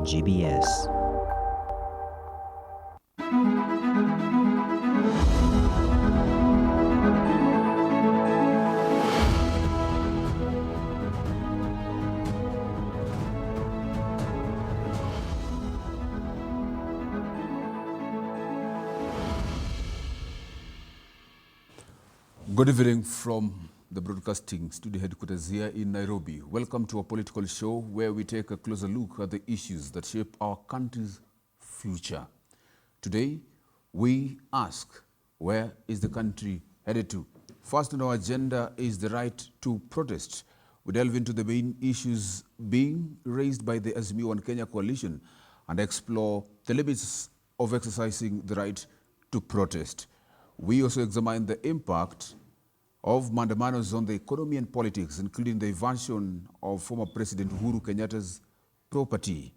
GBS. Good evening from the broadcasting studio headquarters here in Nairobi. Welcome to our political show where we take a closer look at the issues that shape our country's future. Today, we ask, where is the country headed to? First on our agenda is the right to protest. We delve into the main issues being raised by the Azimio One Kenya coalition and explore the limits of exercising the right to protest. We also examine the impact of maandamanos on the economy and politics, including the evasion of former President Uhuru Kenyatta's property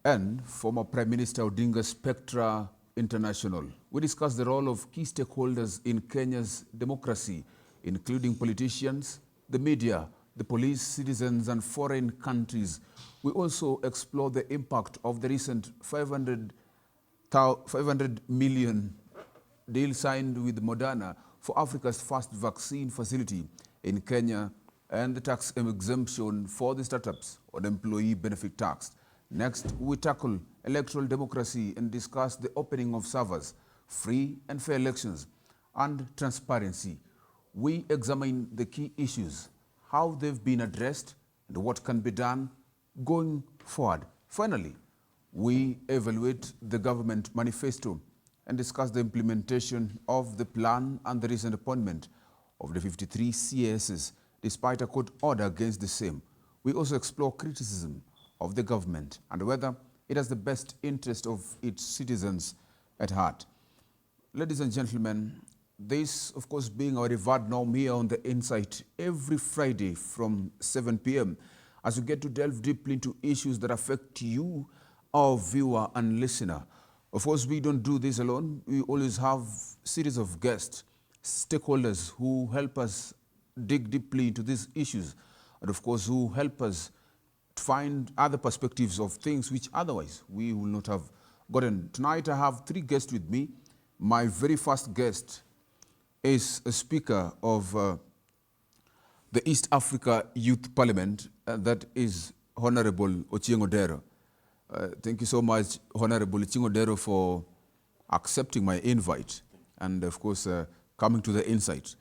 and former Prime Minister Odinga's Spectra International. We discuss the role of key stakeholders in Kenya's democracy, including politicians, the media, the police, citizens, and foreign countries. We also explore the impact of the recent 500 million deal signed with Moderna for Africa's first vaccine facility in Kenya and the tax exemption for the startups on employee benefit tax. Next, we tackle electoral democracy and discuss the opening of servers, free and fair elections, and transparency. We examine the key issues, how they've been addressed, and what can be done going forward. Finally, we evaluate the government manifesto and discuss the implementation of the plan and the recent appointment of the 53 CASs, despite a court order against the same. We also explore criticism of the government and whether it has the best interest of its citizens at heart. Ladies and gentlemen, this, of course, being our revered norm here on The Insight every Friday from 7 p.m. as we get to delve deeply into issues that affect you, our viewer and listener. Of course, we don't do this alone. We always have series of guests, stakeholders who help us dig deeply into these issues, and of course, who help us find other perspectives of things which otherwise we will not have gotten. Tonight, I have three guests with me. My very first guest is a speaker of the East Africa Youth Parliament, that is Honorable Ochieng Odero. Thank you so much, Honorable Ochieng Odero, for accepting my invite and, of course, coming to The Insight.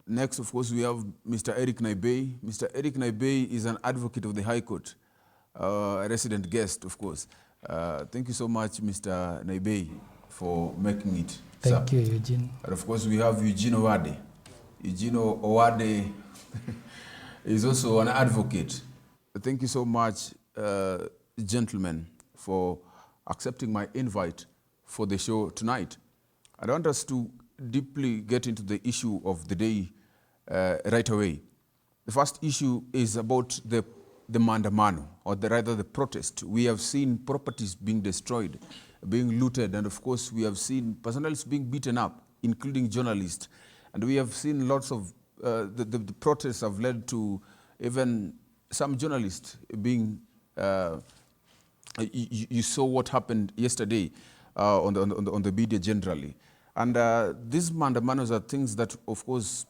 Next, of course, we have Mr. Eric Naibei. Mr. Eric Naibei is an advocate of the High Court, a resident guest, of course. Thank you so much, Mr. Naibei, for making it. Thank you, Eugene. And of course, we have Eugene Owade. Eugene Owade is also an advocate. Thank you so much, gentlemen, for accepting my invite for the show tonight. I want us to deeply get into the issue of the day right away. The first issue is about the maandamano, or rather the protest. We have seen properties being destroyed, being looted, and of course we have seen personalities being beaten up, including journalists. And we have seen lots of, the protests have led to even some journalists being, you saw what happened yesterday on the media generally. And these maandamanos are things that, of course,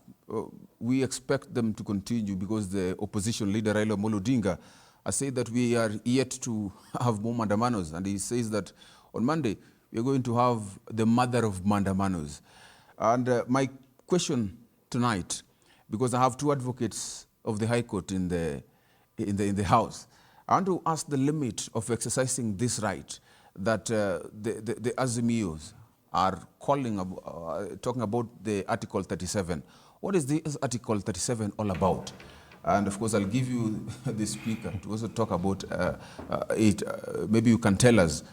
we expect them to continue because the opposition leader, Raila Amolo Odinga, has said that we are yet to have more maandamanos. And he says that on Monday, we are going to have the mother of maandamanos. And my question tonight, because I have two advocates of the High Court in the House, I want to ask the limit of exercising this right that the Azimios are talking about the Article 37. What is this Article 37 all about? And of course, I'll give you the speaker to also talk about it. Maybe you can tell us,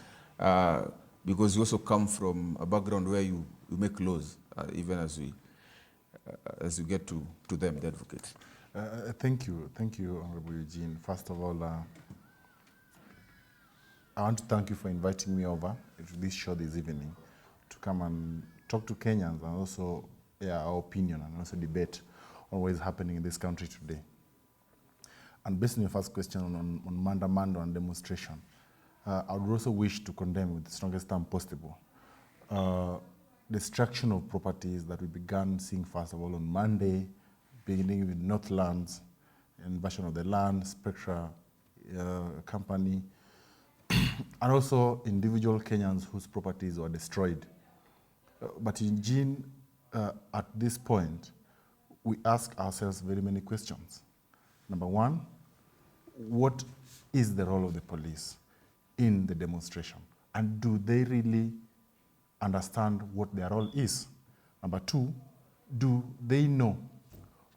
because you also come from a background where you make laws, even as we get to them, the advocates. Thank you, Honorable Eugene. First of all, I want to thank you for inviting me over to this show this evening to come and talk to Kenyans and also our opinion and also debate on what is happening in this country today. And based on your first question on Mandamano and demonstration, I would also wish to condemn with the strongest term possible destruction of properties that we began seeing first of all on Monday, beginning with Northlands, invasion of the land, Spectra company, and also individual Kenyans whose properties were destroyed. But in Jean, at this point, we ask ourselves very many questions. Number one, what is the role of the police in the demonstration? And do they really understand what their role is? Number two, do they know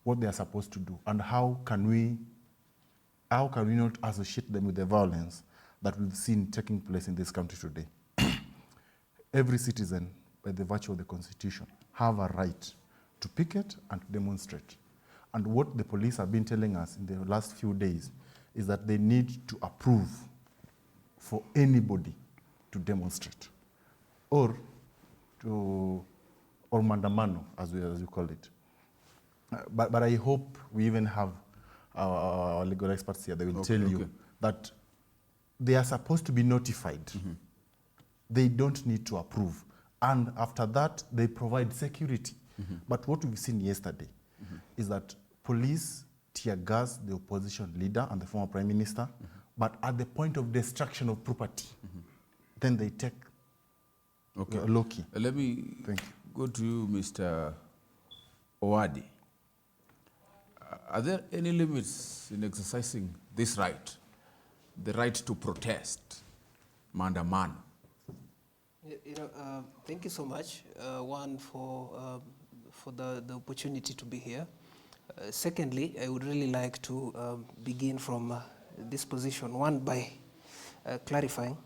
what they are supposed to do? And how can we not associate them with the violence that we've seen taking place in this country today? Every citizen, by the virtue of the Constitution, have a right to picket and to demonstrate. And what the police have been telling us in the last few days is that they need to approve for anybody to demonstrate or mandamano, as you call it. But I hope we even have our legal experts here. They will tell you that they are supposed to be notified. Mm-hmm. They don't need to approve. And after that, they provide security. Mm-hmm. But what we've seen yesterday is that police tear gas the opposition leader and the former prime minister, but at the point of destruction of property, then they take Loki. Let me go to you, Mr. Owadi. Are there any limits in exercising this right, the right to protest, mandamano? Thank you so much. One, for the opportunity to be here. Secondly, I would really like to begin from this position. One, by clarifying,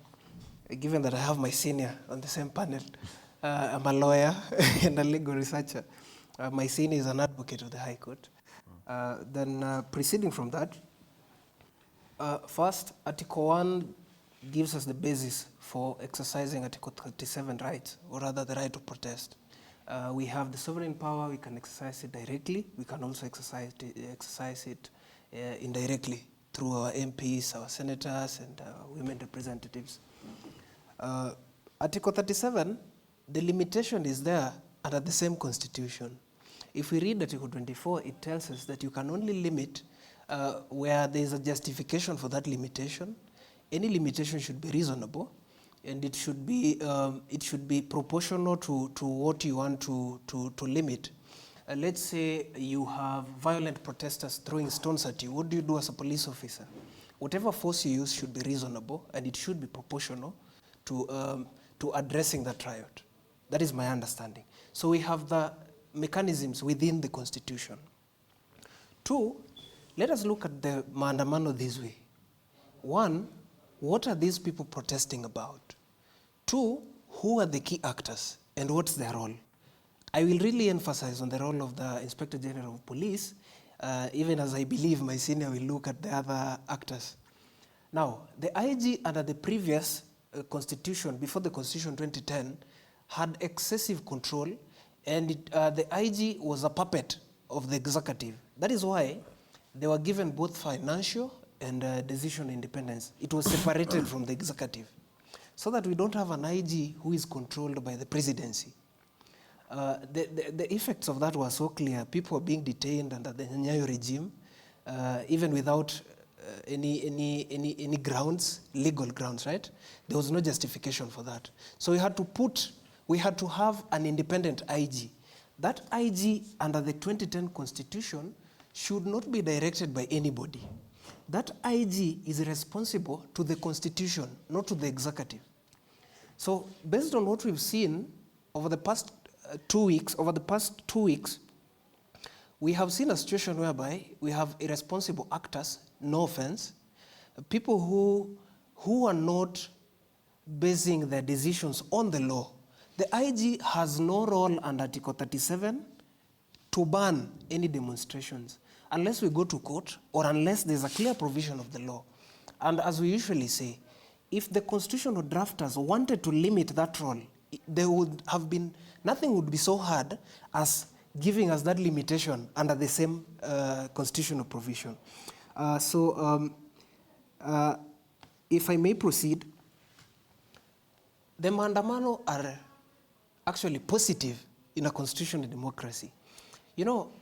given that I have my senior on the same panel, I'm a lawyer and a legal researcher. My senior is an advocate of the High Court. Then proceeding from that, first, Article 1 gives us the basis for exercising Article 37 rights, or rather the right to protest. We have the sovereign power, we can exercise it directly, we can also exercise it indirectly through our MPs, our senators, and women representatives. Article 37, the limitation is there under the same constitution. If we read Article 24, it tells us that you can only limit where there is a justification for that limitation. Any limitation should be reasonable, and it should be proportional to what you want to limit. Let's say you have violent protesters throwing stones at you. What do you do as a police officer? Whatever force you use should be reasonable, and it should be proportional to addressing that riot. That is my understanding. So we have the mechanisms within the Constitution. Two, let us look at the mandamano this way. One, what are these people protesting about? Two, who are the key actors and what's their role? I will really emphasize on the role of the Inspector General of Police, even as I believe my senior will look at the other actors. Now, the IG under the previous constitution, before the Constitution 2010, had excessive control, and the IG was a puppet of the executive. That is why they were given both financial and decision independence. It was separated from the executive, so that we don't have an IG who is controlled by the presidency. The effects of that were so clear. People were being detained under the Nyayo regime, even without any grounds, legal grounds, right? There was no justification for that. So we had to have an independent IG. That IG under the 2010 Constitution should not be directed by anybody. That IG is responsible to the Constitution, not to the executive. So based on what we've seen over the past 2 weeks, we have seen a situation whereby we have irresponsible actors, no offense, people who are not basing their decisions on the law. The IG has no role under Article 37 to ban any demonstrations unless we go to court or unless there's a clear provision of the law. And as we usually say, if the constitutional drafters wanted to limit that role, there would have been, nothing would be so hard as giving us that limitation under the same constitutional provision. If I may proceed, the maandamano are actually positive in a constitutional democracy. You know,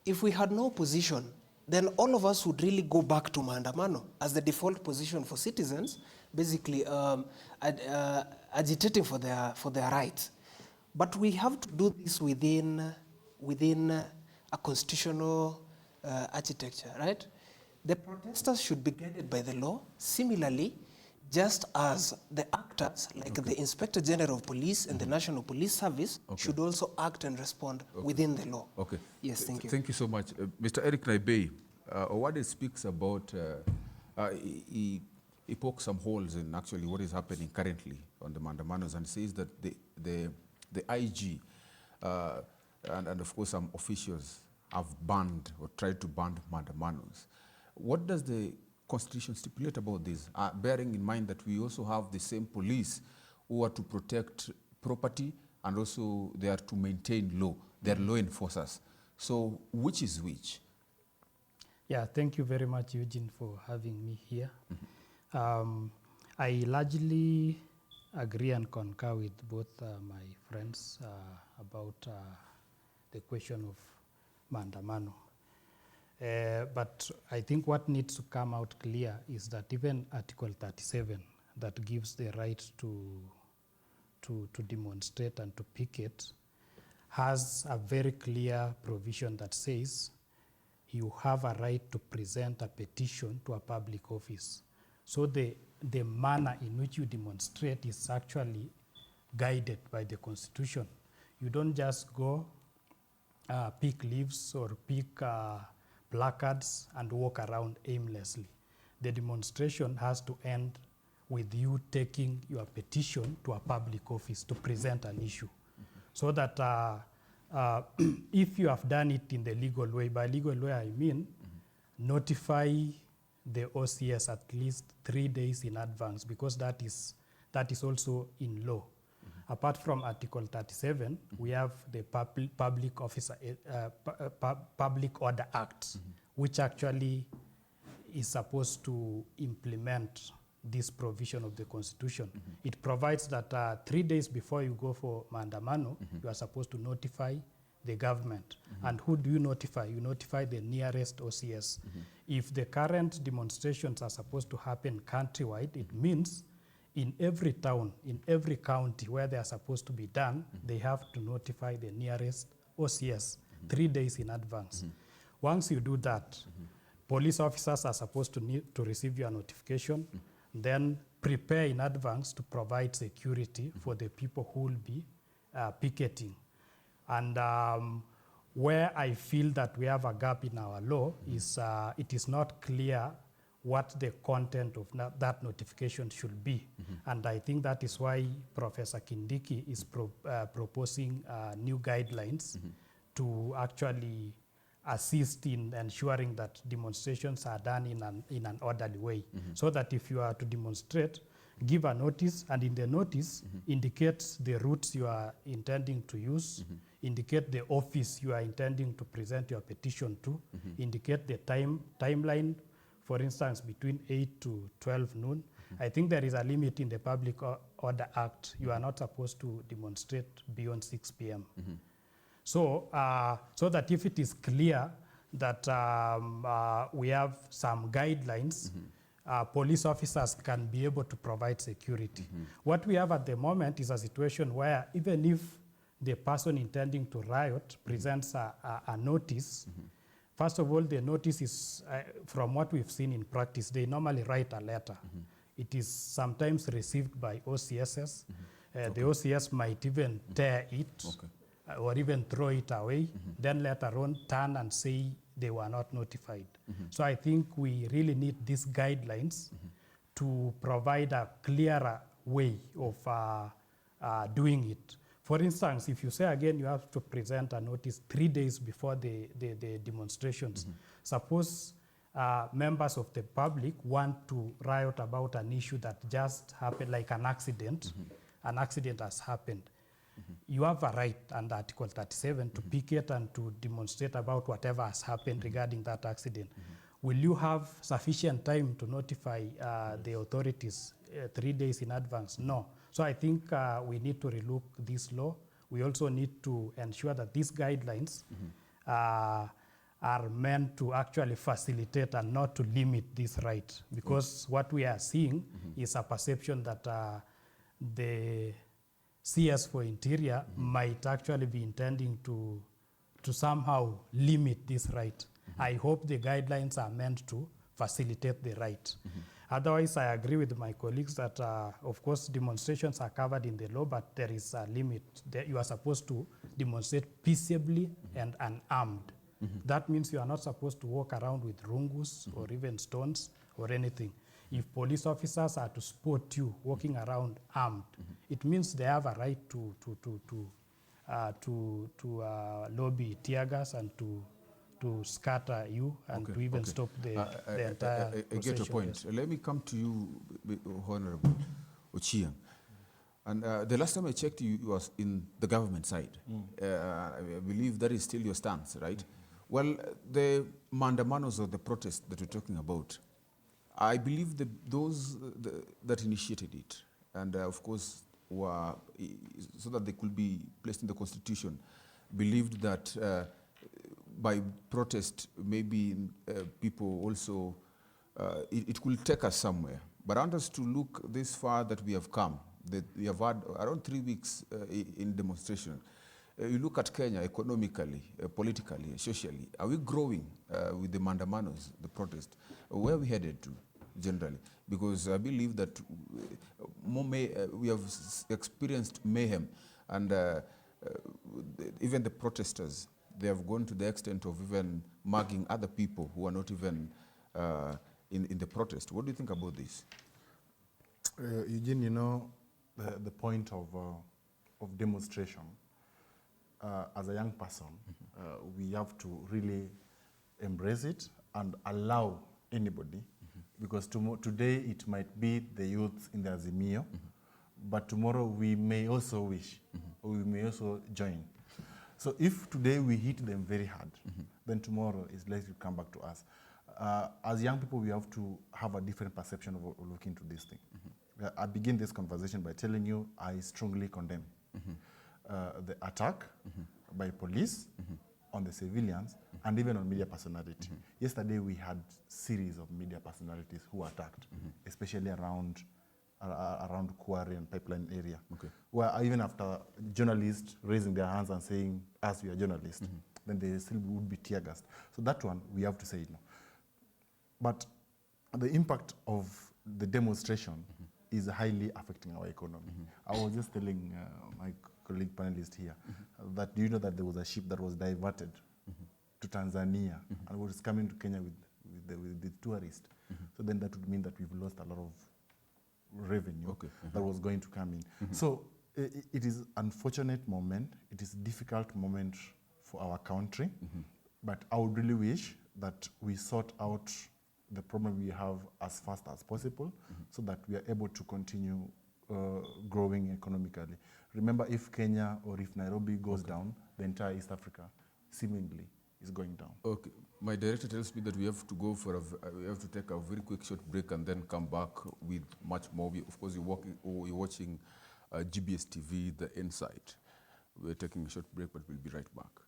if we had no opposition, then all of us would really go back to maandamano as the default position for citizens, basically agitating for their rights. But we have to do this within a constitutional architecture, right? The protesters should be guided by the law. Similarly, just as the actors, like the Inspector General of Police and the National Police Service, should also act and respond within the law. Okay. Yes, thank you. Thank you so much. Mr. Eric Naibei, Owade speaks about, he pokes some holes in actually what is happening currently on the Mandamanos and says that the IG and of course some officials have banned or tried to ban Mandamanos. What does the Constitution stipulate about this, bearing in mind that we also have the same police who are to protect property and also they are to maintain law, they are law enforcers. So which is which? Yeah, thank you very much, Eugene, for having me here. I largely agree and concur with both my friends about the question of Maandamano. But I think what needs to come out clear is that even Article 37 that gives the right to demonstrate and to picket has a very clear provision that says you have a right to present a petition to a public office. So the manner in which you demonstrate is actually guided by the Constitution. You don't just go pick leaves or pick placards and walk around aimlessly. The demonstration has to end with you taking your petition to a public office to present an issue. So that if you have done it in the legal way, by legal way I mean notify the OCS at least 3 days in advance, because that is also in law. Apart from Article 37, we have the Public Order Act, which actually is supposed to implement this provision of the Constitution. It provides that 3 days before you go for Maandamano, you are supposed to notify the government. And who do you notify? You notify the nearest OCS. If the current demonstrations are supposed to happen countrywide, it means in every town, in every county where they are supposed to be done, they have to notify the nearest OCS 3 days in advance. Once you do that, police officers are supposed to receive your notification, then prepare in advance to provide security for the people who will be picketing. And where I feel that we have a gap in our law is it is not clear what the content of that notification should be. And I think that is why Professor Kindiki is proposing new guidelines to actually assist in ensuring that demonstrations are done in an orderly way. So that if you are to demonstrate, give a notice, and in the notice indicate the routes you are intending to use, indicate the office you are intending to present your petition to, indicate the timeline, for instance, between 8 to 12 noon. I think there is a limit in the Public Order Act. You are not supposed to demonstrate beyond 6 p.m. So, so that if it is clear that we have some guidelines, police officers can be able to provide security. What we have at the moment is a situation where even if the person intending to riot presents a notice, first of all, the notice is, from what we've seen in practice, they normally write a letter. It is sometimes received by OCSs. The OCS might even tear it or even throw it away, then later on turn and say they were not notified. So I think we really need these guidelines to provide a clearer way of doing it. For instance, if you say again you have to present a notice 3 days before the demonstrations, suppose members of the public want to riot about an issue that just happened, like an accident has happened. You have a right under Article 37 to picket and to demonstrate about whatever has happened regarding that accident. will you have sufficient time to notify the authorities 3 days in advance? No. So I think we need to relook this law. We also need to ensure that these guidelines are meant to actually facilitate and not to limit this right. Because what we are seeing is a perception that the CS for Interior might actually be intending to somehow limit this right. I hope the guidelines are meant to facilitate the right. Otherwise, I agree with my colleagues that, of course, demonstrations are covered in the law, but there is a limit. You are supposed to demonstrate peaceably and unarmed. That means you are not supposed to walk around with rungus or even stones or anything. If police officers are to spot you walking around armed, it means they have a right to lobby tear gas and to scatter you and to even stop the entire procession. I get your point. Yes. Let me come to you, Honorable Ochieng. And the last time I checked, you was in the government side. I believe that is still your stance, right? Well, the mandamanos or the protests that we're talking about, I believe those that initiated it, and of course, were so that they could be placed in the constitution, believed that by protest, maybe people also, it could take us somewhere. But I want us to look this far that we have come, that we have had around 3 weeks in demonstration. You look at Kenya economically, politically, socially. Are we growing with the mandamanos, the protest? Where are we headed to, generally? Because I believe that we have experienced mayhem, and even the protesters, they have gone to the extent of even mugging other people who are not even in the protest. What do you think about this? Eugene, you know, the point of demonstration, as a young person, we have to really embrace it and allow anybody, because today it might be the youth in the Azimio, but tomorrow we may also wish, or we may also join. So if today we hit them very hard, then tomorrow is likely to come back to us. As young people, we have to have a different perception of looking to this thing. I begin this conversation by telling you I strongly condemn the attack by police on the civilians and even on media personality. Yesterday we had series of media personalities who were attacked, especially around Quarry and Pipeline area, where even after journalists raising their hands and saying, as we are journalists, then they still would be tear gassed. So that one, we have to say no. But the impact of the demonstration is highly affecting our economy. I was just telling my colleague panelist here that, do you know that there was a ship that was diverted to Tanzania and was coming to Kenya with the tourists? So then that would mean that we've lost a lot of revenue that was going to come in. So it is unfortunate moment. It is a difficult moment for our country, but I would really wish that we sort out the problem we have as fast as possible so that we are able to continue growing economically. Remember, if Kenya or if Nairobi goes down, the entire East Africa seemingly is going down. Okay. My director tells me that we have to go for we have to take a very quick short break and then come back with much more. Of course, you're watching GBS TV, The Insight. We're taking a short break, but we'll be right back.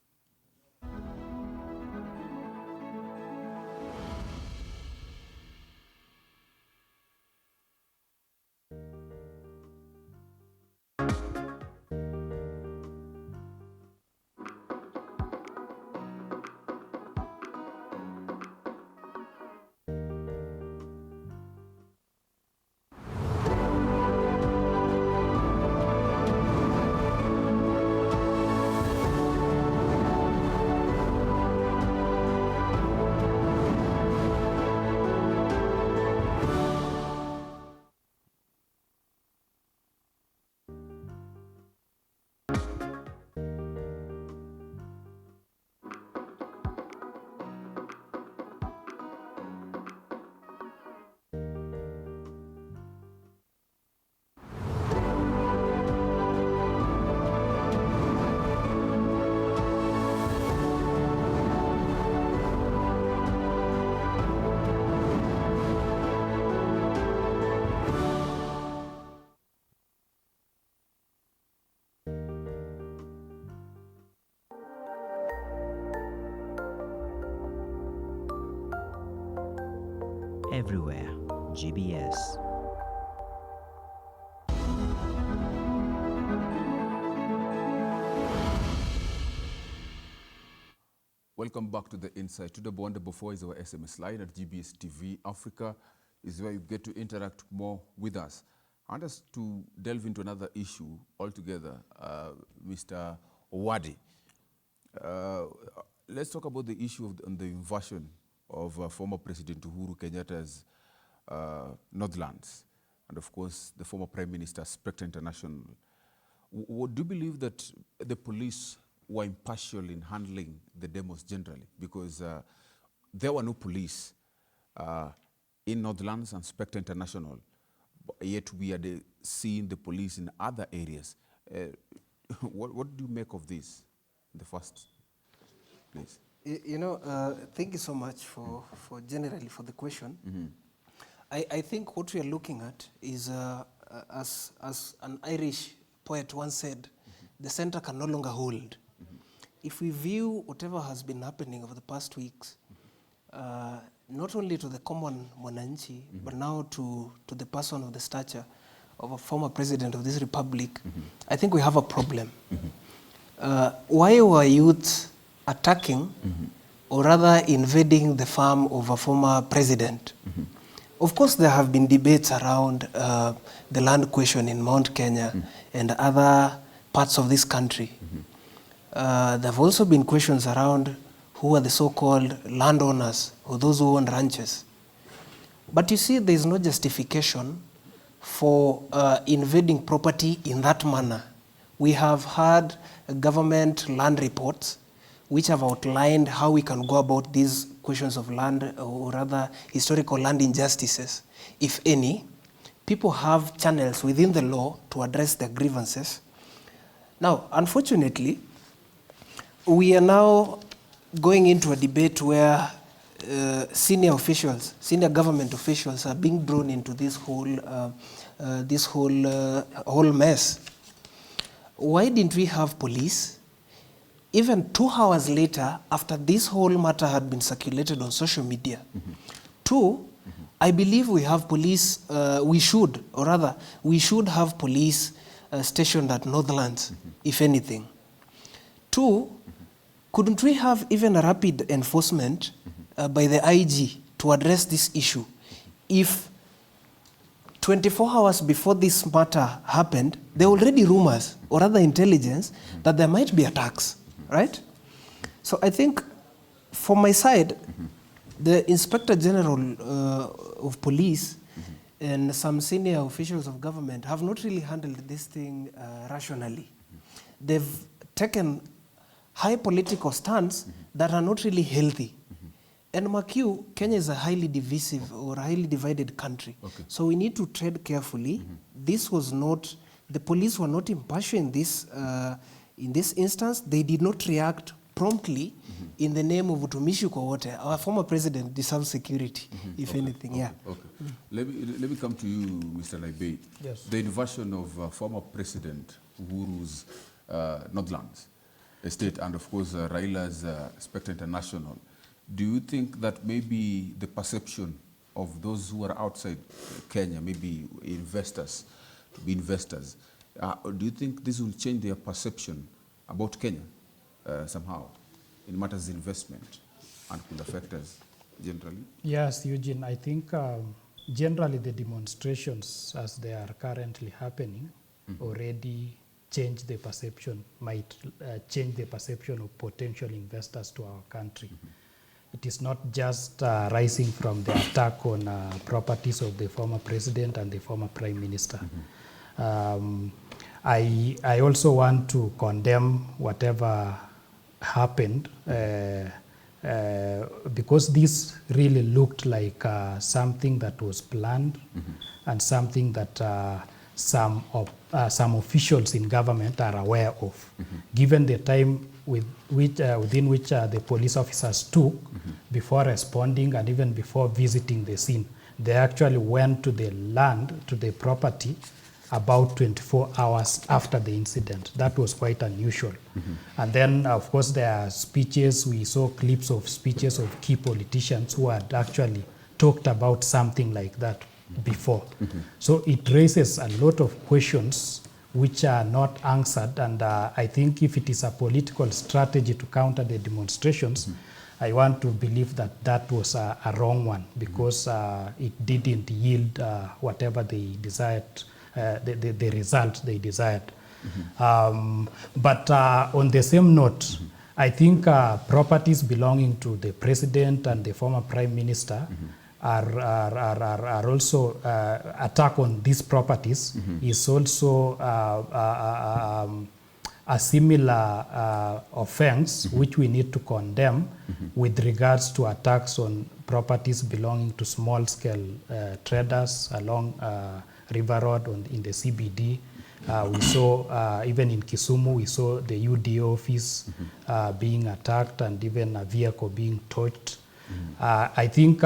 everywhere. GBS. Welcome back to The Insight. Today, Bonde before is our SMS line at GBS TV Africa is where you get to interact more with us. I want us to delve into another issue altogether, Mr. Owadi. Let's talk about the issue of the invasion of former President Uhuru Kenyatta's Northlands, and of course the former Prime Minister, Spectre International. Do you believe that the police were impartial in handling the demos generally? Because there were no police in Northlands and Spectre International, yet we are seeing the police in other areas. What do you make of this in the first place? Thank you so much for generally for the question. I think what we are looking at is, as an Irish poet once said, the center can no longer hold. If we view whatever has been happening over the past weeks, not only to the common mwananchi, but now to the person of the stature of a former president of this republic, I think we have a problem. Why were youth attacking or rather invading the farm of a former president? Of course, there have been debates around the land question in Mount Kenya and other parts of this country. There have also been questions around who are the so-called landowners or those who own ranches. But you see, there is no justification for invading property in that manner. We have had government land reports which have outlined how we can go about these questions of land, or rather historical land injustices, if any. People have channels within the law to address their grievances. Now, unfortunately, we are now going into a debate where senior government officials are being drawn into this whole mess. Why didn't we have police? Even 2 hours later, after this whole matter had been circulated on social media. Two, I believe we have police, we should have police stationed at Northlands, if anything. Two, couldn't we have even a rapid enforcement by the IG to address this issue? If 24 hours before this matter happened, there were already rumors or rather intelligence that there might be attacks, right? So I think from my side, the Inspector General of Police and some senior officials of government have not really handled this thing rationally. They've taken high political stands that are not really healthy. And mark you, Kenya is a highly divisive or highly divided country. Okay. So we need to tread carefully. This was not, the police were not impartial in this instance. They did not react promptly in the name of Utumishi kwa wote. Our former president deserves security, if anything. Yeah. Okay. Let me come to you, Mr. Naibei. Yes. The invasion of former President Uhuru's Northlands estate and of course Raila's Spectre International. Do you think that maybe the perception of those who are outside Kenya, maybe investors, to be investors, do you think this will change their perception about Kenya somehow in matters of investment and could affect us generally? Yes, Eugene, I think generally the demonstrations as they are currently happening already change the perception, might change the perception of potential investors to our country. It is not just rising from the attack on properties of the former president and the former prime minister. I also want to condemn whatever happened because this really looked like something that was planned and something that some officials in government are aware of. Given the time within which the police officers took before responding and even before visiting the scene, they actually went to the land, to the property, about 24 hours after the incident. That was quite unusual. And then, of course, there are speeches. We saw clips of speeches of key politicians who had actually talked about something like that before. So it raises a lot of questions which are not answered, and I think if it is a political strategy to counter the demonstrations, I want to believe that that was a wrong one, because it didn't yield whatever they desired, the result they desired. But on the same note, I think properties belonging to the president and the former prime minister are also attack on these properties is also a similar offense which we need to condemn with regards to attacks on properties belonging to small-scale traders along River Road in the CBD. We saw, even in Kisumu, we saw the UDO office being attacked and even a vehicle being torched. I think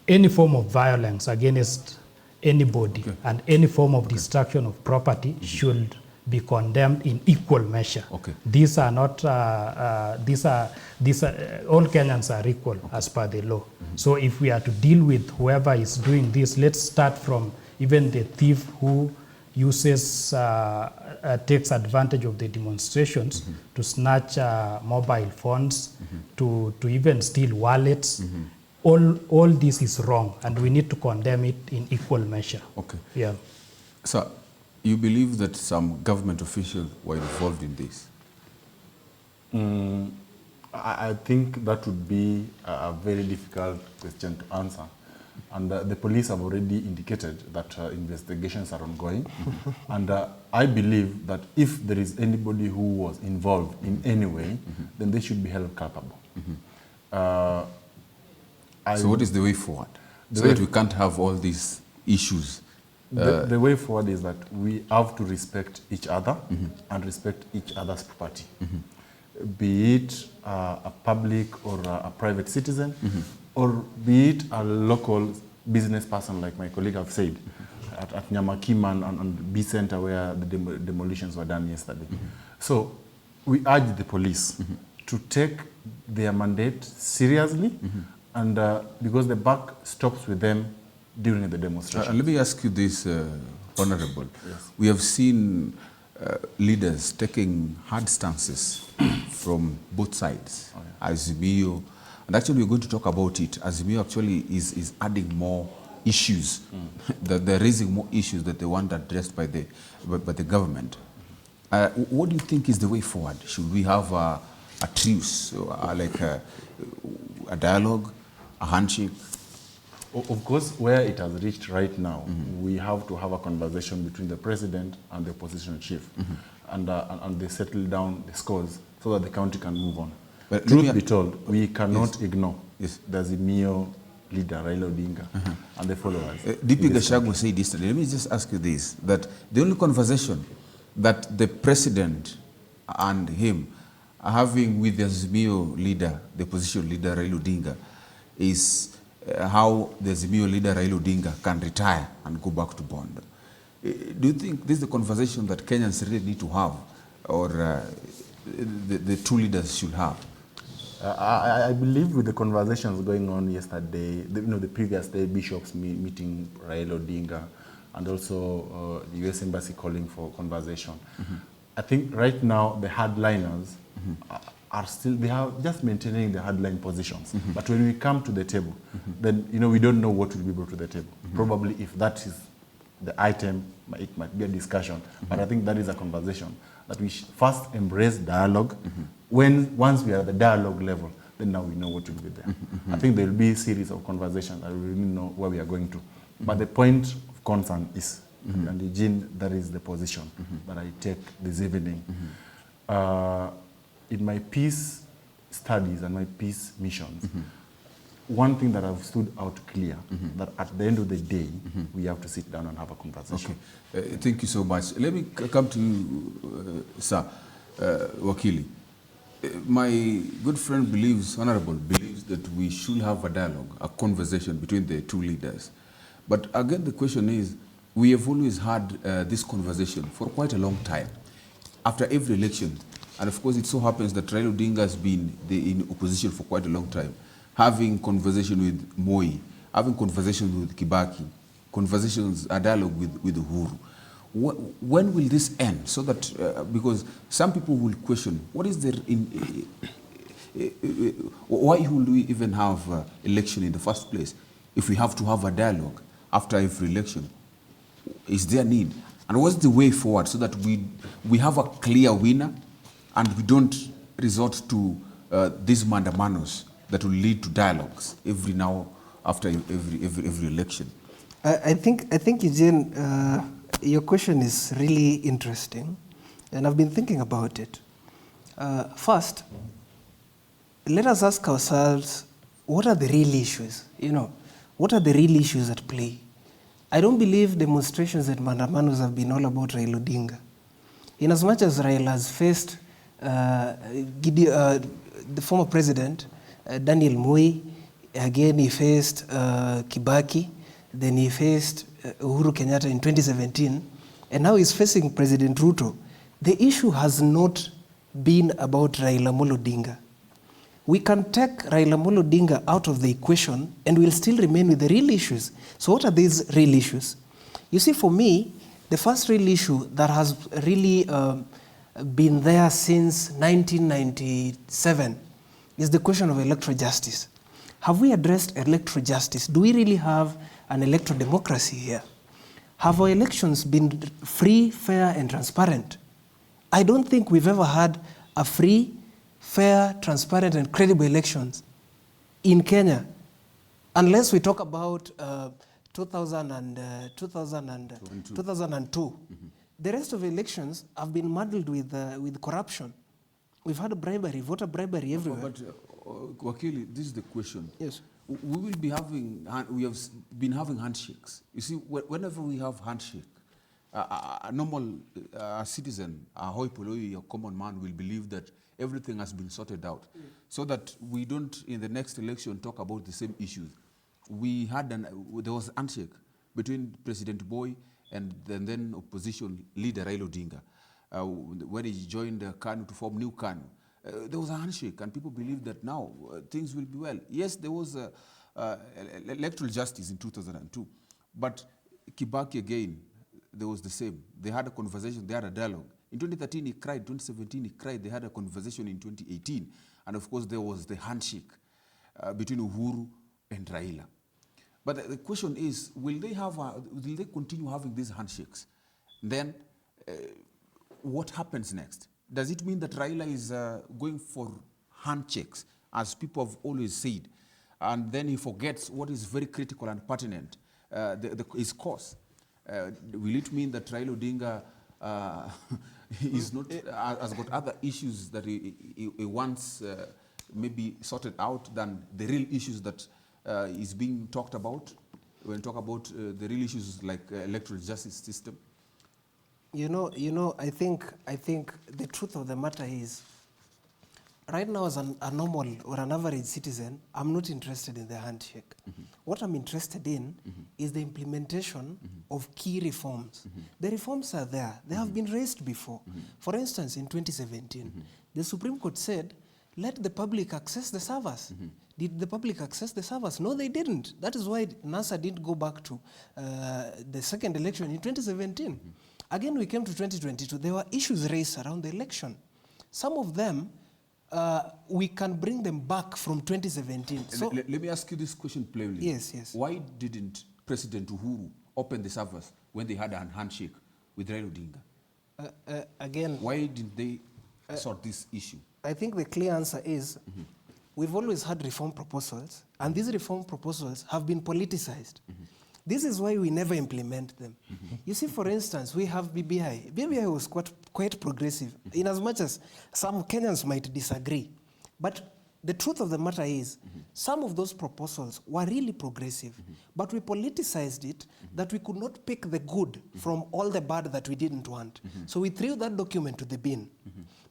any form of violence against anybody and any form of destruction of property should be condemned in equal measure. These are not, all Kenyans are equal as per the law. So if we are to deal with whoever is doing this, let's start from even the thief who uses, takes advantage of the demonstrations to snatch mobile phones, to even steal wallets. All this is wrong, and we need to condemn it in equal measure. Yeah. So, you believe that some government officials were involved in this? I think that would be a very difficult question to answer. And the police have already indicated that investigations are ongoing. And I believe that if there is anybody who was involved in any way, then they should be held culpable. So what is the way forward? So that we can't have all these issues? The way forward is that we have to respect each other and respect each other's property. Be it a public or a private citizen, or be it a local business person, like my colleague have said, at Nyamakima and B Center, where the demolitions were done yesterday. So we urge the police to take their mandate seriously, and because the buck stops with them during the demonstration. Let me ask you this, Honorable. We have seen leaders taking hard stances from both sides, Azimio, and actually we're going to talk about it. Azimio actually is adding more issues, that they're raising more issues that they want addressed by the government. What do you think is the way forward? Should we have a truce, like a dialogue, a handshake? Of course, where it has reached right now, we have to have a conversation between the president and the opposition chief, and they settle down the scores so that the country can move on. But truth be told, we cannot ignore the Azimio leader, Raila Odinga, and the followers. DP Gachagua said yesterday, let me just ask you this, that the only conversation that the president and him are having with the Azimio leader, the opposition leader, Raila Odinga, is how the Azimio leader, Raila Odinga, can retire and go back to Bond. Do you think this is the conversation that Kenyans really need to have, or the two leaders should have? I believe with the conversations going on yesterday, the previous day, bishops meeting Raila Odinga, and also the U.S. Embassy calling for conversation. I think right now the hardliners are still, they are just maintaining the hardline positions. But when we come to the table, then we don't know what will be brought to the table. Probably if that is the item, it might be a discussion. But I think that is a conversation that we should first embrace dialogue. Once we are at the dialogue level, then now we know what will be there. I think there will be a series of conversations that we really know where we are going to. But the point of concern is, and Eugene, that is the position that I take this evening. In my peace studies and my peace missions, one thing that I've stood out clear, that at the end of the day, we have to sit down and have a conversation. Thank you so much. Let me come to you, sir, Wakili. My good friend Honorable believes that we should have a dialogue, a conversation between the two leaders. But again, the question is, we have always had this conversation for quite a long time. After every election, and of course it so happens that Raila Odinga has been in opposition for quite a long time, having conversation with Moi having conversations with Kibaki, a dialogue with Uhuru. When will this end? So that, because some people will question, what is there why would we even have election in the first place if we have to have a dialogue after every election? Is there need? And what's the way forward so that we have a clear winner and we don't resort to these mandamanos that will lead to dialogues every now after every election? I think Eugene, your question is really interesting, and I've been thinking about it. First, let us ask ourselves, what are the real issues? What are the real issues at play? I don't believe demonstrations at Mandamanos have been all about Raila Odinga. In as much as Raila has faced the former president, Daniel Moi, again he faced Kibaki, then he faced Uhuru Kenyatta in 2017, and now he's facing President Ruto. The issue has not been about Raila Amolo Odinga. We can take Raila Amolo Odinga out of the equation and we'll still remain with the real issues. So what are these real issues? You see, for me, the first real issue that has really been there since 1997 is the question of electoral justice. Have we addressed electoral justice? Do we really have an electoral democracy here? Have our elections been free, fair, and transparent? I don't think we've ever had a free, fair, transparent, and credible elections in Kenya, unless we talk about 2002. The rest of elections have been muddled with corruption. We've had bribery, voter bribery everywhere. But Wakili, this is the question. Yes. We have been having handshakes. You see, whenever we have handshake, a normal citizen, a hoi polloi, a common man will believe that everything has been sorted out, so that we don't, in the next election, talk about the same issues. There was a handshake between President Boy and the then opposition leader Raila Odinga when he joined KANU to form New KANU. There was a handshake, and people believe that now things will be well. Yes, there was electoral justice in 2002, but Kibaki again, there was the same. They had a conversation, they had a dialogue. In 2013 he cried, 2017 he cried, they had a conversation in 2018. And of course there was the handshake between Uhuru and Raila. But the question is, will they continue having these handshakes? Then what happens next? Does it mean that Raila is going for handshakes, as people have always said, and then he forgets what is very critical and pertinent, his cause? Will it mean that Raila Odinga is not, has got other issues that he wants maybe sorted out than the real issues that is being talked about when we talk about the real issues like electoral justice system? I think the truth of the matter is, right now as a normal or an average citizen, I'm not interested in the handshake. What I'm interested in is the implementation of key reforms. The reforms are there. They have been raised before. For instance, in 2017, the Supreme Court said, let the public access the servers. Did the public access the servers? No, they didn't. That is why NASA didn't go back to the second election in 2017. Again, we came to 2022. There were issues raised around the election. Some of them, we can bring them back from 2017. So let me ask you this question plainly. Yes. Why didn't President Uhuru open the servers when they had a handshake with Raila Odinga? Again, why didn't they sort this issue? I think the clear answer is we've always had reform proposals, and these reform proposals have been politicized. This is why we never implement them. You see, for instance, we have BBI. BBI was quite progressive, in as much as some Kenyans might disagree. But the truth of the matter is, some of those proposals were really progressive, but we politicized it that we could not pick the good from all the bad that we didn't want. So we threw that document to the bin.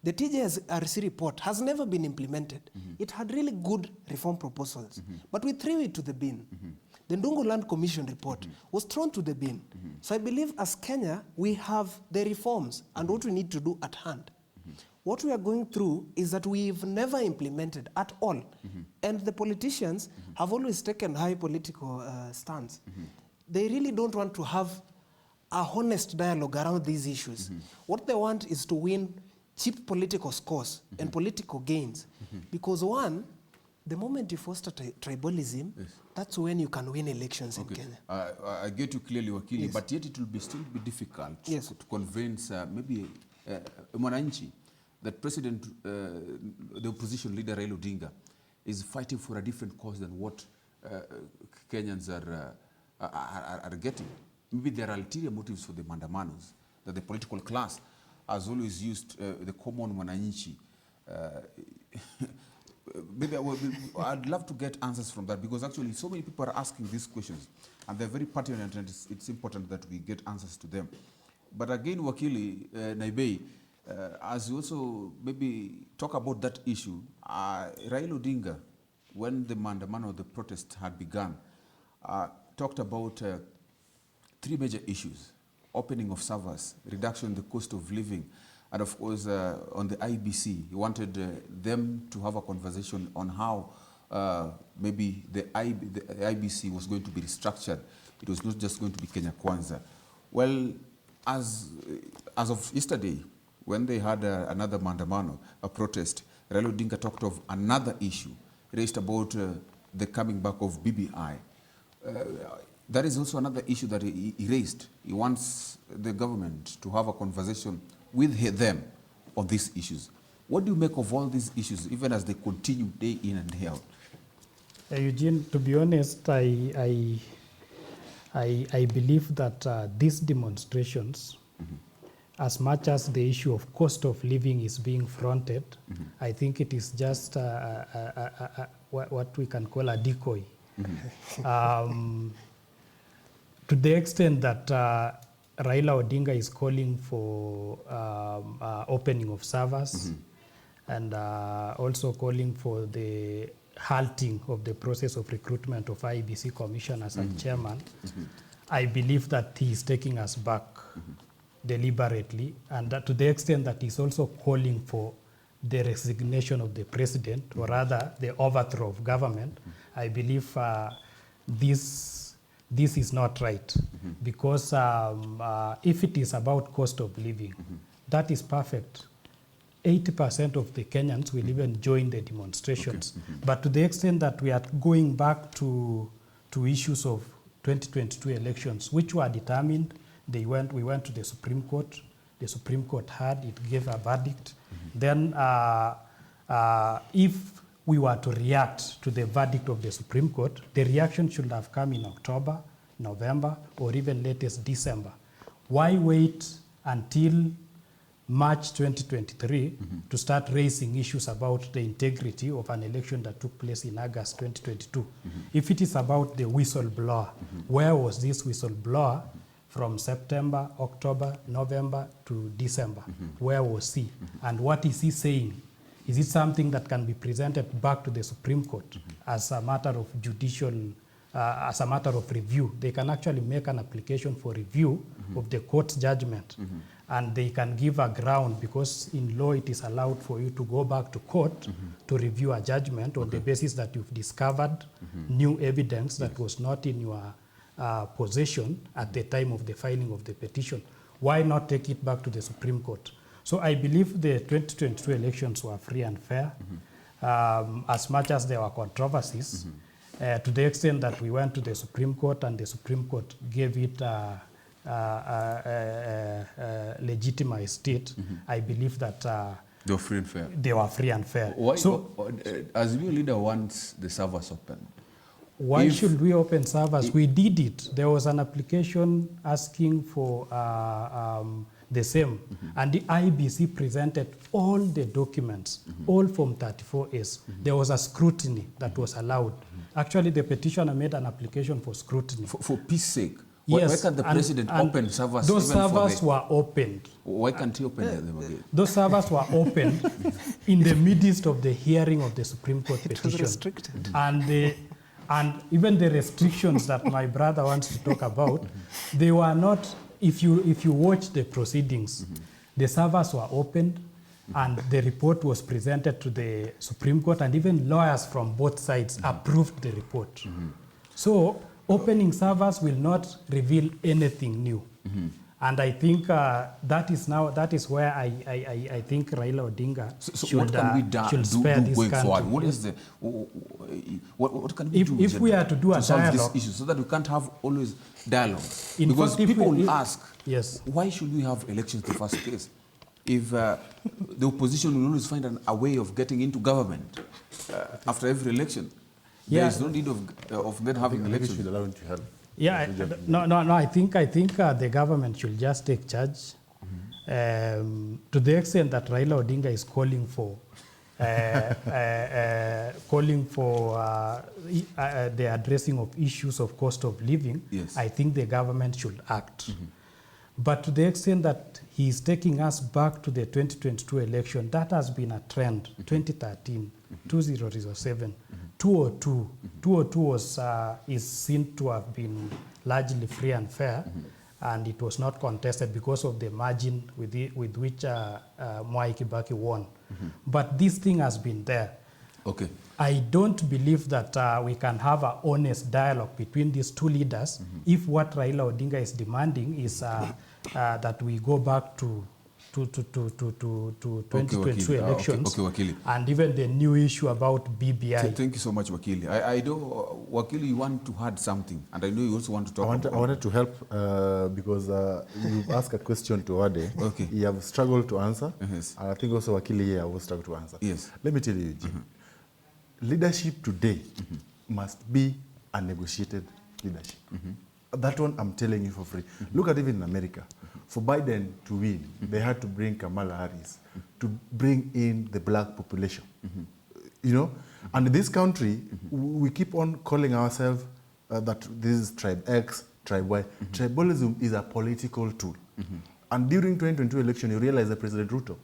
The TJRC report has never been implemented. It had really good reform proposals, but we threw it to the bin. The Ndungu Land Commission report was thrown to the bin. So I believe as Kenya, we have the reforms and what we need to do at hand. What we are going through is that we've never implemented at all. And the politicians have always taken high political stance. They really don't want to have a honest dialogue around these issues. What they want is to win cheap political scores and political gains. Because one, the moment you foster tribalism, that's when you can win elections in Kenya. I get you clearly, Wakili, Yes. but yet it will be still be difficult Yes. to convince maybe Mwananchi that the opposition leader Raila Odinga is fighting for a different cause than what Kenyans are getting. Maybe there are ulterior motives for the mandamanos, that the political class has always used the common Mwananchi. Maybe I'd love to get answers from that, because actually so many people are asking these questions and they're very pertinent, and it's important that we get answers to them. But again, Wakili Naibei, as you also maybe talk about that issue, Raila Odinga, when the mandamano, the protest had begun, talked about 3 major issues: opening of servers, reduction in the cost of living, and of course on the IBC. He wanted them to have a conversation on how maybe the IBC was going to be restructured. It was not just going to be Kenya Kwanza. Well, as of yesterday, when they had another mandamano, a protest, Raila Odinga talked of another issue, raised about the coming back of BBI. That is also another issue that he raised. He wants the government to have a conversation with them on these issues. What do you make of all these issues, even as they continue day in and day out? Eugene, to be honest, I believe that these demonstrations, as much as the issue of cost of living is being fronted, I think it is just what we can call a decoy. To the extent that Raila Odinga is calling for opening of servers and also calling for the halting of the process of recruitment of IBC commissioners and chairman, I believe that he is taking us back deliberately, and that to the extent that he's also calling for the resignation of the president, or rather the overthrow of government, I believe this is not right, because if it is about cost of living, that is perfect. 80% of the Kenyans will even join the demonstrations. But to the extent that we are going back to issues of 2022 elections, which were determined, we went to the Supreme Court. The Supreme Court heard, it gave a verdict. Then if we were to react to the verdict of the Supreme Court, the reaction should have come in October, November, or even latest December. Why wait until March 2023 to start raising issues about the integrity of an election that took place in August 2022? If it is about the whistleblower, where was this whistleblower from September, October, November to December? Where was he? And what is he saying? Is it something that can be presented back to the Supreme Court as a matter of judicial, as a matter of review? They can actually make an application for review of the court's judgment, and they can give a ground, because in law it is allowed for you to go back to court to review a judgment on the basis that you've discovered new evidence that was not in your possession at the time of the filing of the petition. Why not take it back to the Supreme Court? So I believe the 2022 elections were free and fair, as much as there were controversies, to the extent that we went to the Supreme Court and the Supreme Court gave it legitimate state. I believe that They were free and fair. they were free and fair. Why, So as new leader wants the servers open, why should we open servers? We did it. There was an application asking for the same, and the IBC presented all the documents, all Form 34As. There was a scrutiny that was allowed. Actually, the petitioner made an application for scrutiny. for peace sake, Yes, why can't the president and open servers? Those even for servers were opened. Why can't he open them again? Those servers were opened in the midst of the hearing of the Supreme Court It was petition. restricted. And even the restrictions that my brother wants to talk about, they were not, if you watch the proceedings, the servers were opened, And the report was presented to the Supreme Court, and even lawyers from both sides approved the report. So opening servers will not reveal anything new. And I think that is where I think Raila Odinga So what can we should spare do this going country. forward? What is the what can we do If we are to do a solve dialogue, this issue so that we can't have always dialogue? In Because fact, if people we- will ask, yes. why should we have elections in the first place? If the opposition will always find a way of getting into government after every election, there Yeah. is no need of then having Maybe we elections. should allow him to help. Yeah, no. I think the government should just take charge. To the extent that Raila Odinga is calling for the addressing of issues of cost of living, Yes. I think the government should act. But to the extent that he is taking us back to the 2022 election, that has been a trend. 2013, 2007, 202. 202 is seen to have been largely free and fair, and it was not contested because of the margin with which Mwai Kibaki won. But this thing has been there. Okay. I don't believe that we can have an honest dialogue between these two leaders if what Raila Odinga is demanding is that we go back to 2022 Wakili. elections Okay, Wakili. and even the new issue about BBI. Thank you so much, Wakili. I know, Wakili, you want to add something, and I know you also want to talk I wanted to help because you've asked a question to Ade. Okay. He have struggled to answer. Yes. And I think also Wakili here will struggle to answer. Yes. Let me tell you, Eugene, leadership today must be a negotiated leadership. That one I'm telling you for free. Look at even in America. For Biden to win, they had to bring Kamala Harris to bring in the black population. You know? And in this country, we keep on calling ourselves that this is tribe X, tribe Y. Tribalism is a political tool. And during 2022 election, you realize that President Ruto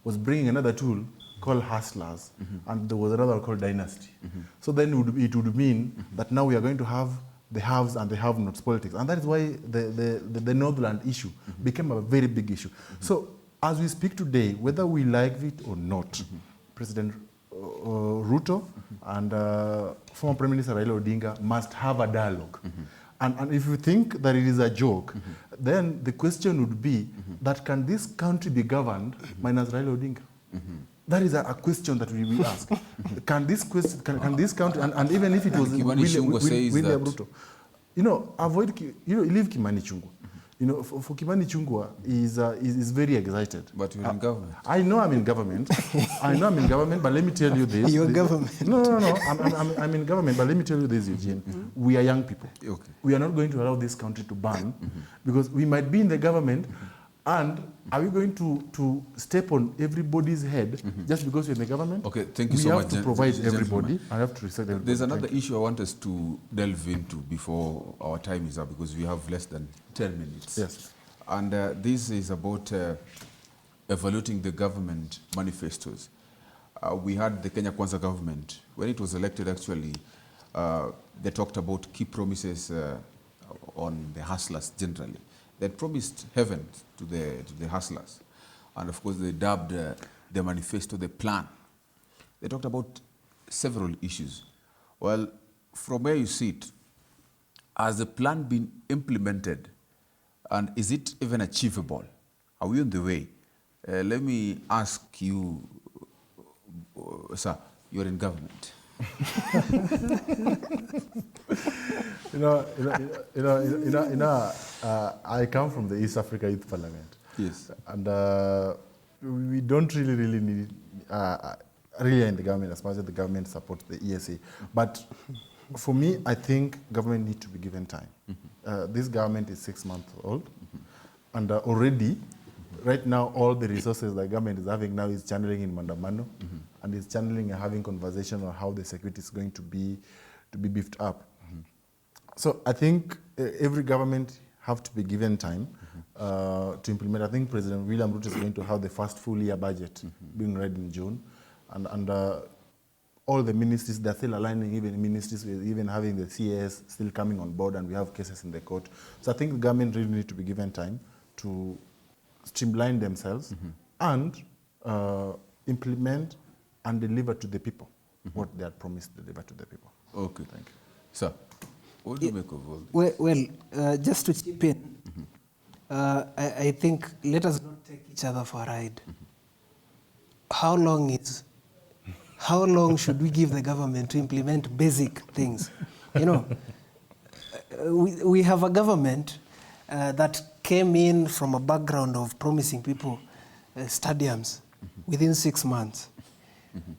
was bringing another tool called hustlers, and there was another called dynasty. So then it would mean that now we are going to have the haves and the have-nots politics. And that is why the Northland issue became a very big issue. So as we speak today, whether we like it or not, President Ruto and former Prime Minister Raila Odinga must have a dialogue. And if you think that it is a joke, then the question would be that can this country be governed minus Raila Odinga? That is a question that we ask. Can this question, can this country, and even if it was Kimani Ichung'wah says William that- Ruto, leave Kimani Ichung'wah. For Kimani Ichung'wah is very excited. But you're in government. I know I'm in government. But let me tell you this. You're government. No. I'm in government, but let me tell you this, Eugene. We are young people. Okay. We are not going to allow this country to burn because we might be in the government, and are we going to step on everybody's head just because we're in the government? Okay, thank you we so have much, to provide gentlemen. everybody. I have to respect everybody. There's another Thank you. issue I want us to delve into before our time is up, because we have less than 10 minutes. Yes. And this is about evaluating the government manifestos. We had the Kenya Kwanza government. When it was elected, actually, they talked about key promises on the hustlers generally. They promised heaven to the hustlers. And of course, they dubbed the manifesto the plan. They talked about several issues. Well, from where you sit, has the plan been implemented? And is it even achievable? Are we on the way? Let me ask you, sir, you're in government. I come from the East Africa Youth Parliament. Yes. And we don't really need, really in the government as much as the government supports the ESA. But for me, I think government needs to be given time. This government is 6 months old. And already, right now, all the resources the government is having now is channeling in Mandamano, and is channeling and having conversation on how the security is going to be beefed up. So I think every government have to be given time to implement. I think President William Ruto is going to have the first full year budget being read in June, and all the ministries, they're still aligning, even ministries with even having the CAS still coming on board, and we have cases in the court. So I think the government really need to be given time to streamline themselves and implement and deliver to the people what they had promised to deliver to the people. Okay. Thank you. Sir, what do you make of all this? Well, just to chip in, I think let us not take each other for a ride. How long should we give the government to implement basic things? You know, we have a government that came in from a background of promising people stadiums within 6 months.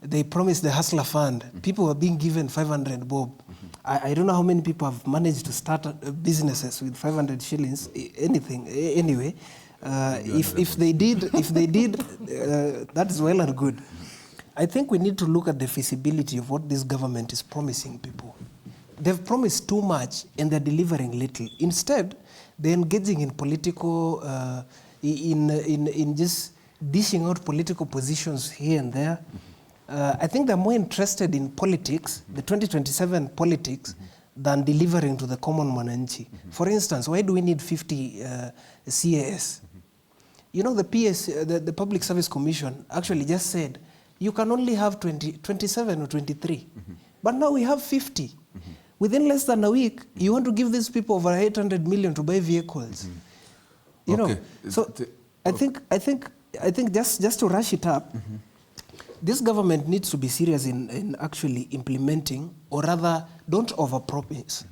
They promised the Hustler Fund. People were being given 500 bob. I don't know how many people have managed to start businesses with 500 shillings, anything. Anyway, if they did, that is well and good. I think we need to look at the feasibility of what this government is promising people. They've promised too much and they're delivering little. Instead, they're engaging in political, in just dishing out political positions here and there. I think they're more interested in politics, the 2027 politics, than delivering to the common mwananchi. For instance, why do we need 50 CAS? You know, the PS, the Public Service Commission actually just said, you can only have 27 or 23. But now we have 50. Within less than a week, you want to give these people over 800 million to buy vehicles. You know, so I think just to rush it up, this government needs to be serious in actually implementing, or rather, don't overpromise.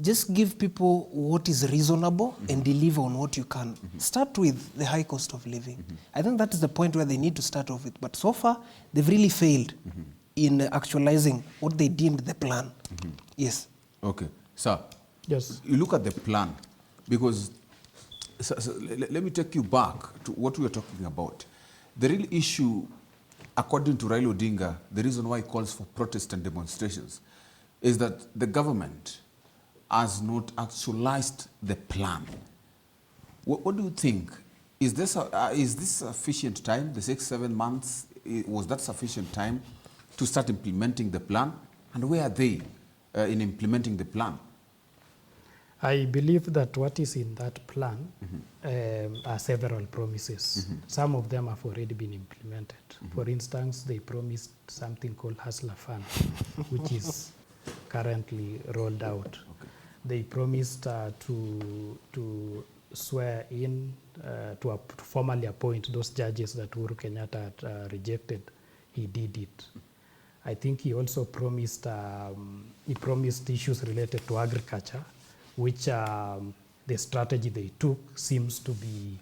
Just give people what is reasonable and deliver on what you can. Start with the high cost of living. I think that is the point where they need to start off with. But so far, they've really failed in actualizing what they deemed the plan. Yes. Okay. Sir, Yes. you look at the plan, because let me take you back to what we were talking about. The real issue, according to Raila Odinga, the reason why he calls for protests and demonstrations is that the government has not actualized the plan. What do you think? Is this sufficient time, the 6-7 months, was that sufficient time to start implementing the plan? And where are they in implementing the plan? I believe that what is in that plan are several promises. Some of them have already been implemented. For instance, they promised something called Hustler Fund, which is currently rolled out. Okay. They promised to swear in, to formally appoint those judges that Uhuru Kenyatta had rejected. He did it. I think he also promised issues related to agriculture, which the strategy they took seems to be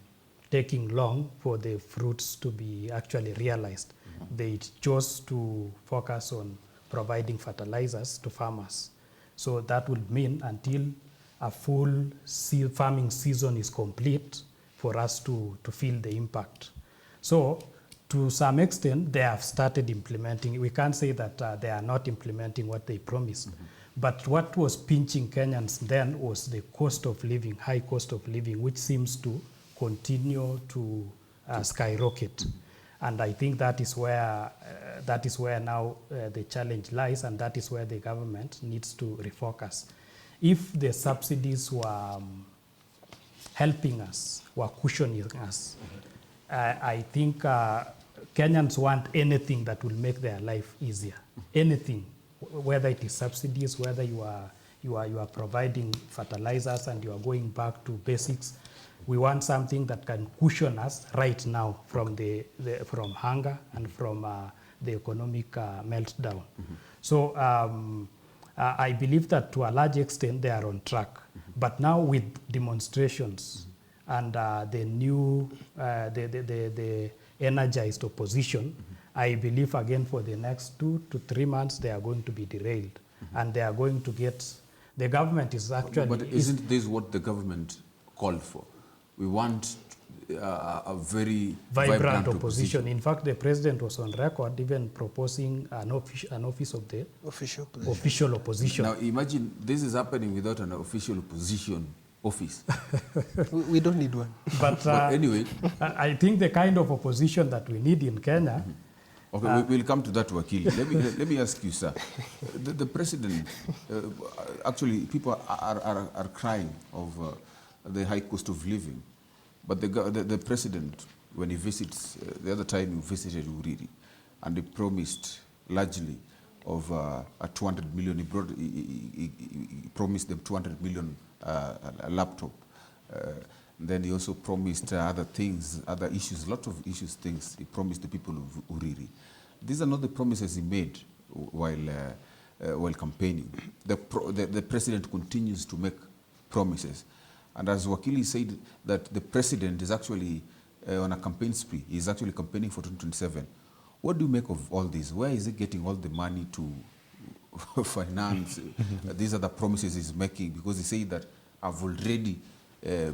taking long for the fruits to be actually realized. They chose to focus on providing fertilizers to farmers. So that would mean until a full farming season is complete for us to feel the impact. So to some extent, they have started implementing. We can't say that they are not implementing what they promised. But what was pinching Kenyans then was the cost of living, high cost of living, which seems to continue to skyrocket. And I think that is where now the challenge lies, and that is where the government needs to refocus. If the subsidies were helping us, were cushioning us, I think Kenyans want anything that will make their life easier. Anything, whether it is subsidies, whether you are providing fertilizers and you are going back to basics. We want something that can cushion us right now from from hunger and from the economic meltdown. So I believe that to a large extent they are on track. But now with demonstrations and the new, the energized opposition, I believe again for the next 2 to 3 months they are going to be derailed, and they are going to get. The government is actually. But isn't this what the government called for? We want a very vibrant opposition. In fact, the president was on record even proposing an office of the official opposition. Now imagine this is happening without an official opposition office. We don't need one. But anyway, I think the kind of opposition that we need in Kenya. Okay, we'll come to that, Wakili. Let me ask you, sir. The president, actually, people are crying of the high cost of living, but the president when he visits, the other time he visited Uriri, and he promised largely of a 200 million, he promised them 200 million a laptop. Then he also promised other things, other issues, a lot of issues, things he promised the people of Uriri. These are not the promises he made while campaigning. The president continues to make promises. And as Wakili said, that the president is actually on a campaign spree. He's actually campaigning for 2027. What do you make of all this? Where is he getting all the money to finance? These are the promises he's making, because he said that I've already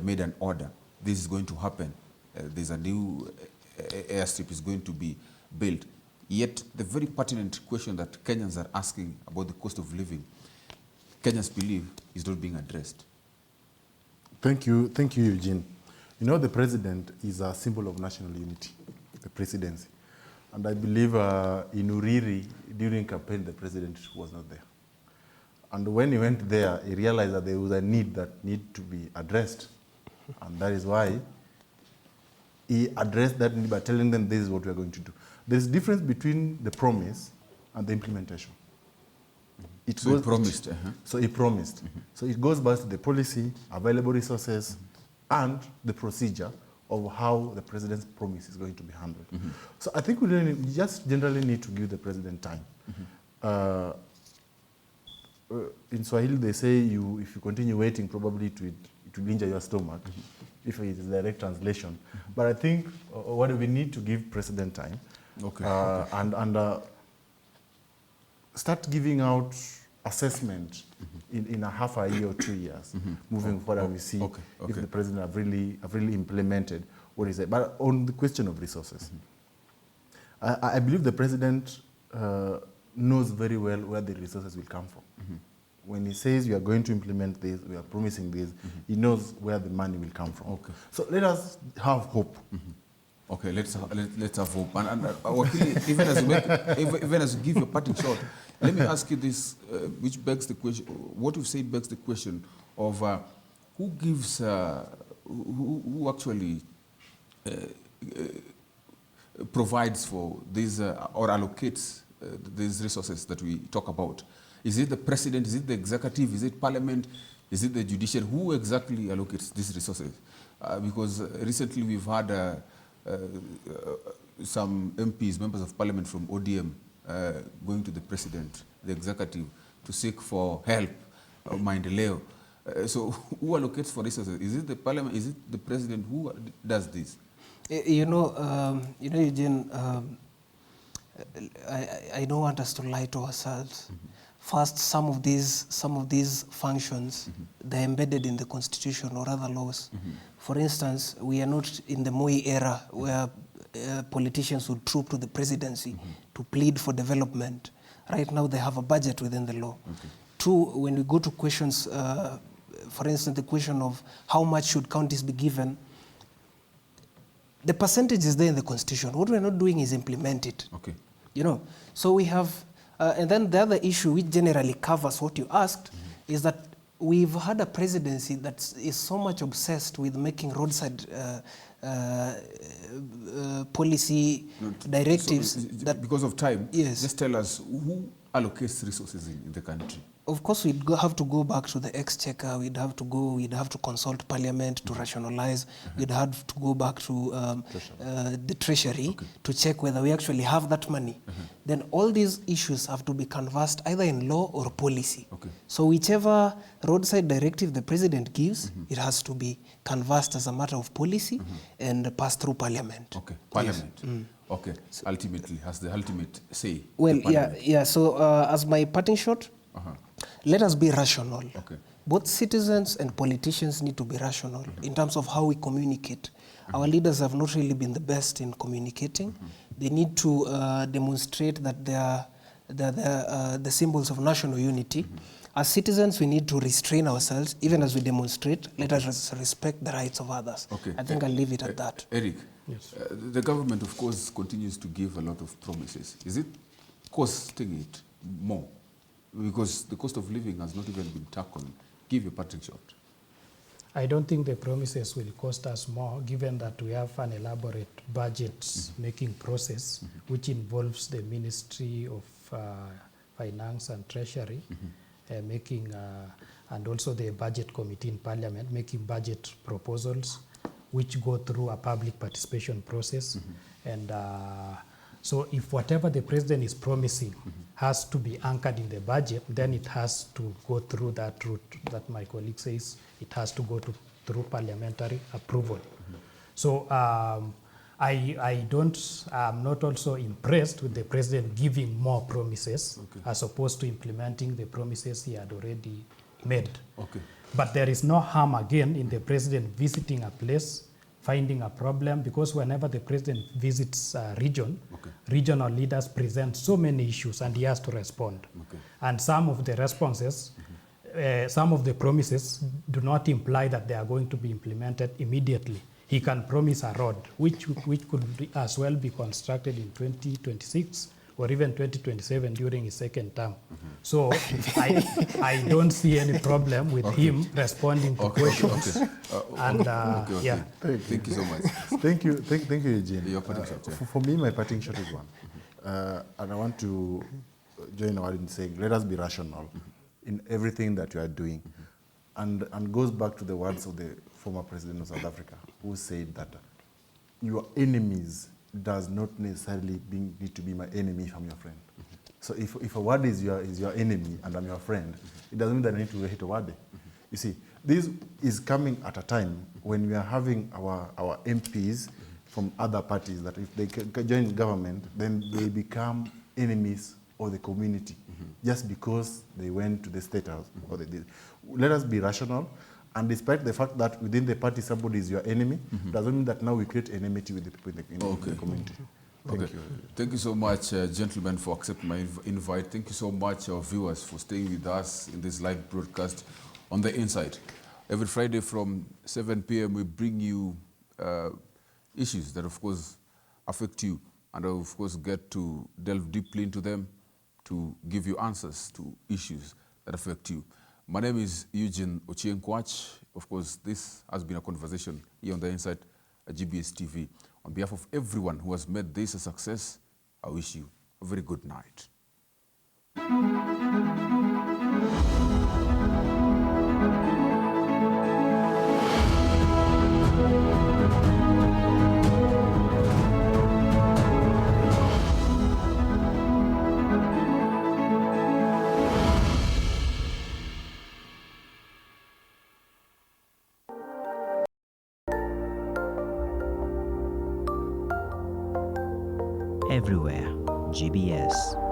made an order. This is going to happen. There's a new airstrip is going to be built. Yet the very pertinent question that Kenyans are asking about the cost of living, Kenyans believe is not being addressed. Thank you, Eugene. You know, the president is a symbol of national unity, the presidency. And I believe in Uriri, during campaign, the president was not there. And when he went there, he realized that there was a need that needed to be addressed. And that is why he addressed that need by telling them this is what we are going to do. There's a difference between the promise and the implementation. So he promised. So he promised. So it goes back to the policy, available resources, and the procedure of how the president's promise is going to be handled. So I think we just generally need to give the president time. In Swahili, they say if you continue waiting, probably it will injure your stomach, if it is direct translation. But I think what we need to give president time, and start giving out assessment in a half a year or 2 years, moving forward, we see if the president have really implemented what he said. But on the question of resources, I believe the president knows very well where the resources will come from. When he says we are going to implement this, we are promising this, he knows where the money will come from. So let us have hope. Okay, let's have hope. And Wakili, even as you give your parting shot, let me ask you this, which begs the question. What you've said begs the question of who gives, who actually provides for these or allocates these resources that we talk about. Is it the president? Is it the executive? Is it parliament? Is it the judiciary? Who exactly allocates these resources? Because recently we've had some MPs, members of parliament from ODM, going to the president, the executive, to seek for help, maendeleo. So who allocates for resources? Is it the parliament? Is it the president? Who does this? You know, Eugene, I don't want us to lie to ourselves. First, some of these functions, they're embedded in the constitution or other laws. For instance, we are not in the Moi era where politicians would troop to the presidency to plead for development. Right now, they have a budget within the law. Two, when we go to questions, for instance, the question of how much should counties be given, the percentage is there in the constitution. What we're not doing is implement it. You know, so we have, and then the other issue which generally covers what you asked is that we've had a presidency that is so much obsessed with making roadside policy directives. So, that because of time, yes. Just tell us who allocates resources in the country. Of course, we'd have to go back to the exchequer. We'd have to consult parliament to rationalize. We'd have to go back to the treasury to check whether we actually have that money. Then all these issues have to be canvassed either in law or policy. So whichever roadside directive the president gives, it has to be canvassed as a matter of policy and passed through parliament. Parliament. Yes. Ultimately, has the ultimate say. Well, yeah. So as my parting shot, let us be rational. Both citizens and politicians need to be rational in terms of how we communicate. Our leaders have not really been the best in communicating. They need to demonstrate that they are the symbols of national unity. As citizens, we need to restrain ourselves. Even as we demonstrate, let us respect the rights of others. I think I'll leave it at that. Eric, yes. The government, of course, continues to give a lot of promises. Is it costing it more? Because the cost of living has not even been tackled. Give your parting shot. I don't think the promises will cost us more, given that we have an elaborate budget making process, which involves the Ministry of Finance and Treasury making, and also the Budget Committee in Parliament making budget proposals, which go through a public participation process. And so if whatever the president is promising has to be anchored in the budget, then it has to go through that route that my colleague says. It has to go through parliamentary approval. So I'm not also impressed with the president giving more promises as opposed to implementing the promises he had already made. Okay. But there is no harm again in the president visiting a place, finding a problem, because whenever the president visits a region, regional leaders present so many issues and he has to respond. And some of the responses, some of the promises do not imply that they are going to be implemented immediately. He can promise a road, which could as well be constructed in 2026 or even 2027 during his second term. So I don't see any problem with him responding to questions. And yeah. Thank you so much. Thank you, Eugene. Your parting shot, yeah. For me, my parting shot is one. And I want to join Awad in saying, let us be rational in everything that you are doing. And goes back to the words of the former president of South Africa, who said that your enemies does not necessarily need to be my enemy if I'm your friend. So if a word is your enemy and I'm your friend, it doesn't mean that I need to hate a word. You see, this is coming at a time when we are having our MPs from other parties that if they join government, then they become enemies of the community just because they went to the State House or they did. Let us be rational. And despite the fact that within the party somebody is your enemy, doesn't mean that now we create enmity with the people in the community. Thank you. Thank you so much, gentlemen, for accepting my invite. Thank you so much, our viewers, for staying with us in this live broadcast on The Inside. Every Friday from 7 p.m. we bring you issues that, of course, affect you, and of course get to delve deeply into them to give you answers to issues that affect you. My name is Eugene Ochieng Kwach. Of course, this has been a conversation here on The Inside at GBS TV. On behalf of everyone who has made this a success, I wish you a very good night. Everywhere, GBS.